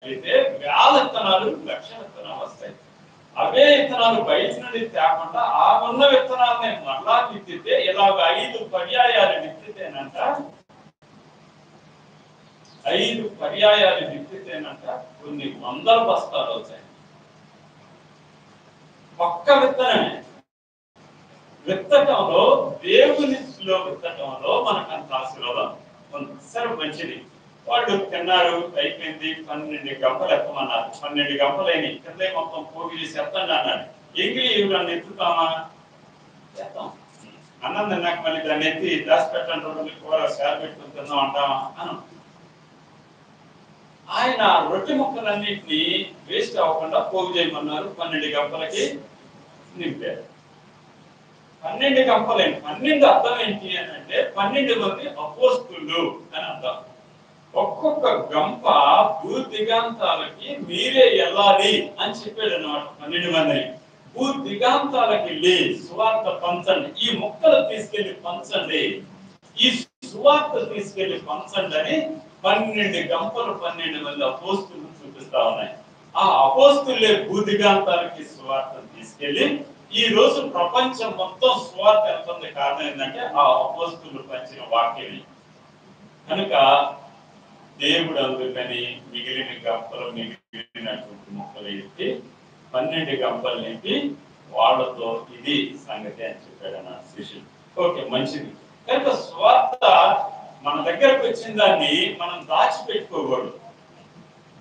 విత్తినట్లయితే వేల విత్తనాలు, లక్షల విత్తనాలు వస్తాయి. అవే విత్తనాలు బయట నుండి తేకుండా ఆ ఉన్న విత్తనాలని మళ్ళా విత్తితే ఇలాగ 5 పర్యాయాలు విత్తితేనంట, 5 పర్యాయాలు విత్తితేనంట కొన్ని వందల బస్తాలు అవుతాయి. ఒక్క విత్తనమే. విత్తటంలో, దేవునిలో విత్తటంలో మనకు అంత ఆశీర్వాదం ఉంది. సరే, మంచిది. వాళ్ళు తిన్నారు, అయిపోయింది. 12 గంపలు ఎత్తమన్నారు. 12 గంపలు అయినాయి. కింద మొత్తం పోగు చేసి ఎత్తండి అన్నాడు. ఎంగిలి నన్ను ఎత్తుతామా? ఎత్తాం. అన్నం తిన్నాక మళ్ళీ దాన్ని ఎత్తి దాచి పెట్టండి, కూర సేవ పెట్టుకుని తిందాం అంటామా? అనం. ఆయన రొట్టె ముక్కలన్నింటినీ వేస్ట్ అవ్వకుండా పోగు చేయమన్నారు. 12 గంపలకి నింపారు. 12 గంపలేండి. 12 అర్థం ఏంటి అని అంటే 12 మంది అపోస్తులు అని అర్థం. ఒక్కొక్క గంప భూదిగాంతాలకి మీరే వెళ్ళాలి అని చెప్పాడు అన్నమాట. 12 మందిని భూదిగాంతాలకి వెళ్ళి సువార్త పంచండి, ఈ మొక్కలు తీసుకెళ్లి పంచండి, ఈ సువార్త తీసుకెళ్లి పంచండి అని 12 గంపలు 12 మంది అపోస్తులు చూపిస్తా ఉన్నాయి. ఆ అపోస్తులే భూదిగాంతాలకి సువార్త తీసుకెళ్లి ఈ రోజు ప్రపంచం మొత్తం సువార్త వెళ్తుంది. కారణం ఏంటంటే ఆ అపోస్తులు పంచిన వాక్యమే. కనుక దేవుడు అందుకని మిగిలిన గంపలు, మిగిలినటువంటి మొక్కలు ఎత్తి 12 గంపలు నింపి వాళ్ళతో ఇది సంగతి అని చెప్పాడు అన్న శిష్యులు. ఓకే, మంచిది. కనుక స్వార్థ మన దగ్గరకు వచ్చిన దాన్ని మనం దాచిపెట్టుకోకూడదు.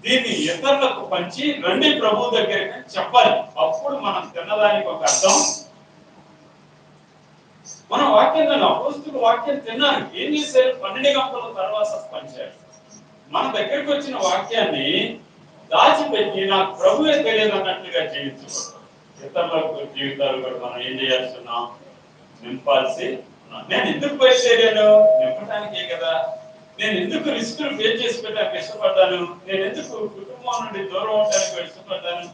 దీన్ని ఇతరులకు పంచి రండి ప్రభు దగ్గరికి చెప్పాలి. అప్పుడు మనం తిన్నదానికి ఒక అర్థం. మనం వాక్యం అపోస్తులు వాక్యం తిన్నారు. ఏం చేశారు? 12 గంపల తర్వాత పంచారు. మన దగ్గరికి వచ్చిన వాక్యాన్ని దాచిపెట్టి నాకు ప్రభువే తెలియదు అన్నట్లుగా జీవించకూడదు. ఇతరులకు జీవితాలు కూడా మనం ఏం చేయాల్సిన్నాం? నింపాల్సి. నేను ఎందుకు బయలుదేరాను? నింపడానికే కదా. నేను ఎందుకు రిస్కులు ఫేస్ చేసి పెట్టడానికి ఇష్టపడ్డాను? నేను ఎందుకు కుటుంబం నుండి దూరం అవడానికి ఇష్టపడ్డాను?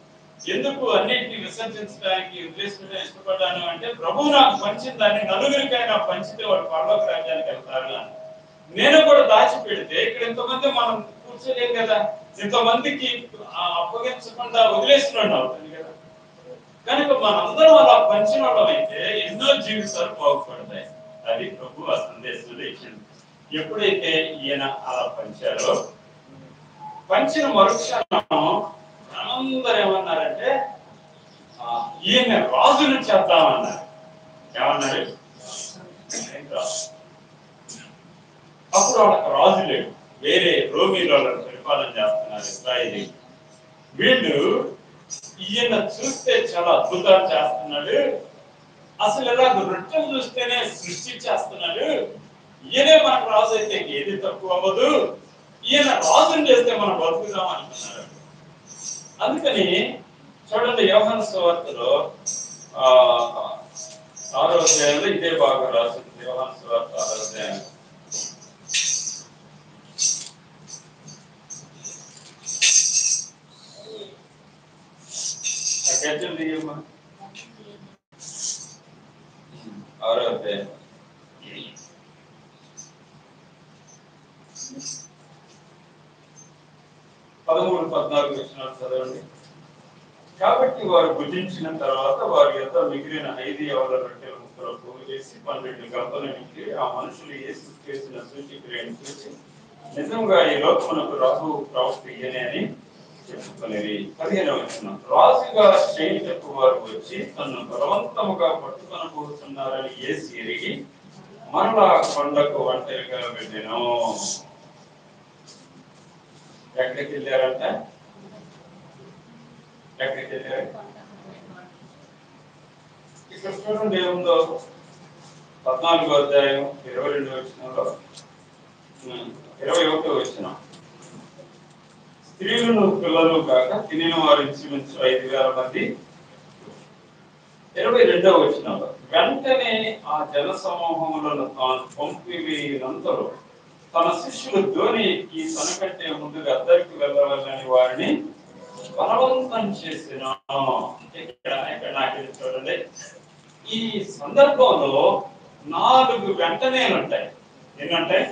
ఎందుకు అన్నింటినీ విసర్జించడానికి ఉద్దేశించడానికి ఇష్టపడ్డాను అంటే ప్రభువు నాకు పంచిన దాన్ని నలుగురికైనా పంచితే వాడు పరలోక రాజ్యానికి వెళ్తారు అని. నేను కూడా దాచిపెడితే ఇక్కడ ఇంతమంది మనం కూర్చోలేం కదా. ఇంతమందికి అప్పగించకుండా వదిలేస్తున్నాడు అవుతుంది కదా. కనుక మనందరం అలా పంచిన వాళ్ళం అయితే ఎన్నో జీవితాలు బాగుపడతాయి. అది ప్రభు ఆ సందేశంలో ఇచ్చింది. ఎప్పుడైతే ఈయన అలా పంచారో, పంచిన మరుక్షణం అందరూ ఏమన్నారంటే ఈయన రాజును చేద్దామన్నారు. ఏమన్నారు? అప్పుడు వాళ్ళకి రాజు లేడు, వేరే రోమీలో పరిపాలన చేస్తున్నారు ఇశ్రాయేలీయులు. వీళ్ళు ఈయన చూస్తే చాలా అద్భుతాలు చేస్తున్నాడు, అసలు ఎలా నృత్యం చూస్తేనే సృష్టి చేస్తున్నాడు, ఈయనే మనకు రాజు అయితే ఏది తక్కువ అవ్వదు, ఈయన రాజుని చేస్తే మనం బతుకుదాం అంటున్నారు. అందుకని చూడండి, యోహాను సువార్తలో 6వ అధ్యాయంలో ఇదే బాగా రాసింది. యోహాను సువార్త 6వ అధ్యాయం దిగమ్మా. 6వ అధ్యాయం 13-14 వచనాలు చదవండి. కాబట్టి వారు భుజించిన తర్వాత వారి యొక్క మిగిలిన 5 యవల రొట్టెల ముక్కలు పోగు చేసి 12 గంపలు నింపి ఆ మనుషులు యేసు చేసిన సూచక్రియను చూసి నిజంగా ఈ లోకమునకు రాజు ప్రవక్త ఈయనే అని చెప్పుకునేది. 15వ వచనం, రాజుగా చేయుటకు వారు వచ్చి తనను బలవంతముగా పట్టుకొనబోతున్నారని యేసు ఎరిగి మరలా కొండకు ఒంటరిగా వెళ్ళెను. ఎక్కడికి వెళ్ళారంట? ఎక్కడికి వెళ్ళారు? ఇక్కడ చూడండి ఏముందో. 14వ అధ్యాయం 22వ వచనంలో 21వ వచనం, స్త్రీలను పిల్లలు కాక తినిన వారు ఇంచుమించు 5,000 మంది. 22వ వచనంలో, వెంటనే ఆ జన సమూహములను తాను పంపివేయినంతలో తన శిష్యులు ధోని ఎక్కి తనకంటే ముందుగా అద్దరికి వెళ్ళవాలని వారిని బలవంతం చేసిన. ఇక్కడ నాకు చూడండి, ఈ సందర్భంలో 4 వెంటనేలు ఉంటాయి. ఎన్నుంటాయి?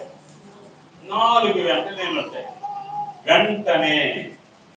4 వెంటనేలు ఉంటాయి. వెంటనే